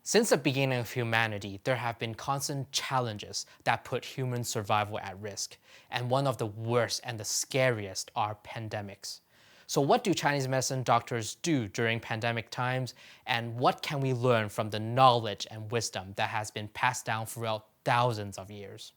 Since the beginning of humanity, there have been constant challenges that put human survival at risk, and one of the worst and the scariest are pandemics. So what do Chinese medicine doctors do during pandemic times, and what can we learn from the knowledge and wisdom that has been passed down throughout thousands of years?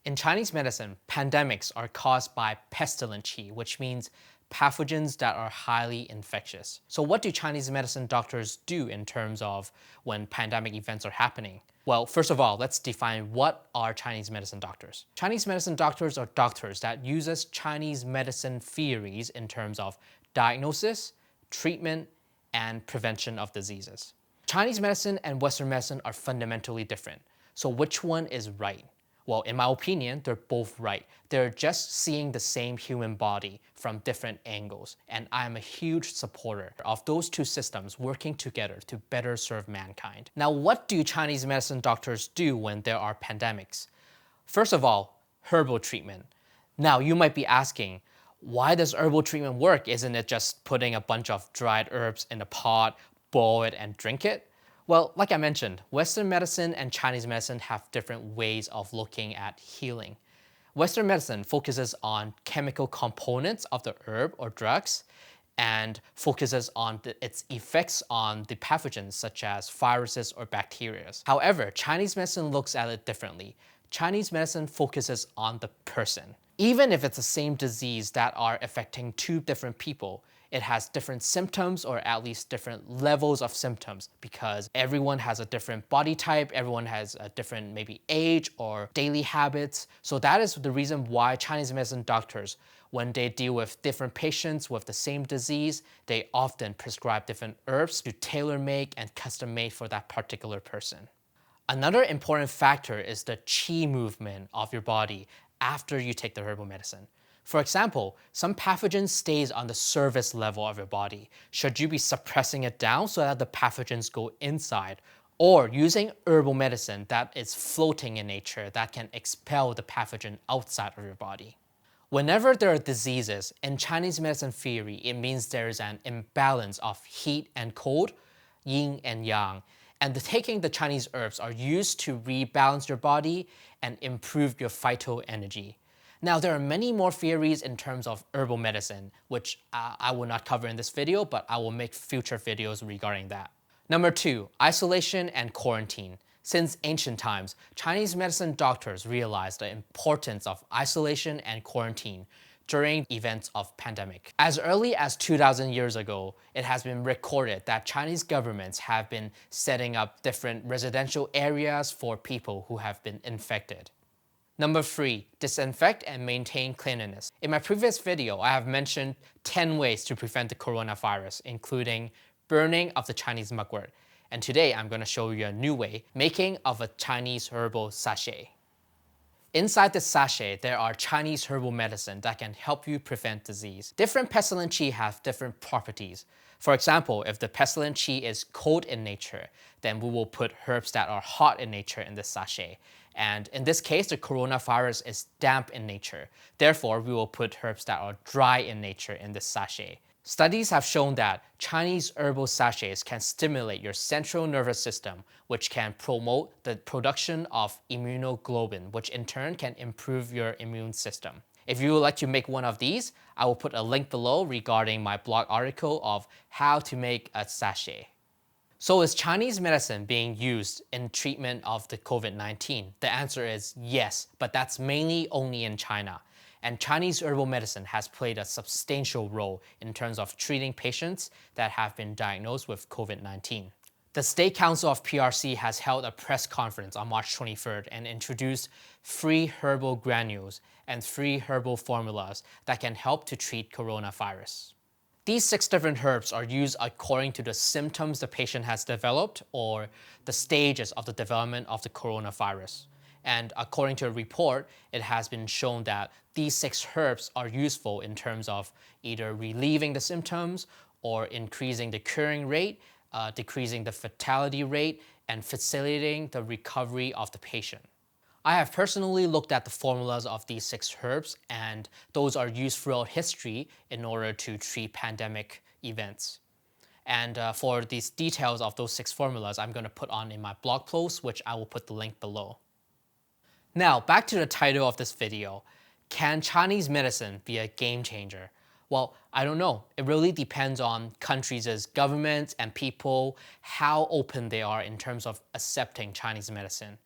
In Chinese medicine, pandemics are caused by pestilent qi, which means pathogens that are highly infectious. So what do Chinese medicine doctors do in terms of when pandemic events are happening? Well, first of all, let's define what are Chinese medicine doctors. Chinese medicine doctors are doctors that uses Chinese medicine theories in terms of diagnosis, treatment, and prevention of diseases. Chinese medicine and Western medicine are fundamentally different. So which one is right? Well, in my opinion, they're both right. They're just seeing the same human body from different angles, and I'm a huge supporter of those two systems working together to better serve mankind. Now, what do Chinese medicine doctors do when there are pandemics? First of all, herbal treatment. Now, you might be asking, why does herbal treatment work? Isn't it just putting a bunch of dried herbs in a pot, boil it, and drink it? Well, like I mentioned, Western medicine and Chinese medicine have different ways of looking at healing. Western medicine focuses on chemical components of the herb or drugs and focuses on its effects on the pathogens such as viruses or bacteria. However, Chinese medicine looks at it differently. Chinese medicine focuses on the person. Even if it's the same disease that are affecting two different people, it has different symptoms or at least different levels of symptoms because everyone has a different body type, everyone has a different maybe age or daily habits. So that is the reason why Chinese medicine doctors, when they deal with different patients with the same disease, they often prescribe different herbs to tailor-make and custom-made for that particular person. Another important factor is the qi movement of your body after you take the herbal medicine. For example, some pathogen stays on the surface level of your body. Should you be suppressing it down so that the pathogens go inside? Or using herbal medicine that is floating in nature that can expel the pathogen outside of your body? Whenever there are diseases, in Chinese medicine theory, it means there is an imbalance of heat and cold, yin and yang. And taking the Chinese herbs are used to rebalance your body and improve your vital energy. Now, there are many more theories in terms of herbal medicine, which I will not cover in this video, but I will make future videos regarding that. Number 2, isolation and quarantine. Since ancient times, Chinese medicine doctors realized the importance of isolation and quarantine during events of pandemic. As early as 2,000 years ago, it has been recorded that Chinese governments have been setting up different residential areas for people who have been infected. Number 3, disinfect and maintain cleanliness. In my previous video, I have mentioned 10 ways to prevent the coronavirus, including burning of the Chinese mugwort. And today I'm going to show you a new way, making of a Chinese herbal sachet. Inside the sachet, there are Chinese herbal medicine that can help you prevent disease. Different pestilent qi have different properties. For example, if the pestilent qi is cold in nature, then we will put herbs that are hot in nature in this sachet. And in this case, the coronavirus is damp in nature. Therefore, we will put herbs that are dry in nature in this sachet. Studies have shown that Chinese herbal sachets can stimulate your central nervous system, which can promote the production of immunoglobulin, which in turn can improve your immune system. If you would like to make one of these, I will put a link below regarding my blog article of how to make a sachet. So is Chinese medicine being used in treatment of the COVID-19? The answer is yes, but that's mainly only in China. And Chinese herbal medicine has played a substantial role in terms of treating patients that have been diagnosed with COVID-19. The State Council of PRC has held a press conference on March 23rd and introduced 3 herbal granules and 3 herbal formulas that can help to treat coronavirus. These 6 different herbs are used according to the symptoms the patient has developed or the stages of the development of the coronavirus. And according to a report, it has been shown that these 6 herbs are useful in terms of either relieving the symptoms or increasing the curing rate, decreasing the fatality rate, and facilitating the recovery of the patient. I have personally looked at the formulas of these 6 herbs, and those are used throughout history in order to treat pandemic events. And for these details of those 6 formulas, I'm going to put on in my blog post, which I will put the link below. Now, back to the title of this video. Can Chinese medicine be a game changer? Well, I don't know. It really depends on countries' governments and people, how open they are in terms of accepting Chinese medicine.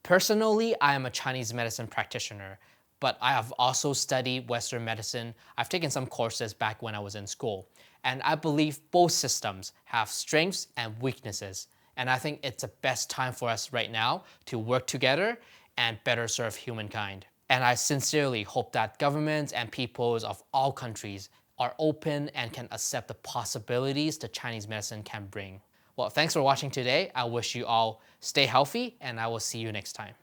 Personally, I am a Chinese medicine practitioner, but I have also studied Western medicine. I've taken some courses back when I was in school, and I believe both systems have strengths and weaknesses. And I think it's the best time for us right now to work together and better serve humankind. And I sincerely hope that governments and peoples of all countries are open and can accept the possibilities that Chinese medicine can bring. Well, thanks for watching today. I wish you all stay healthy, and I will see you next time.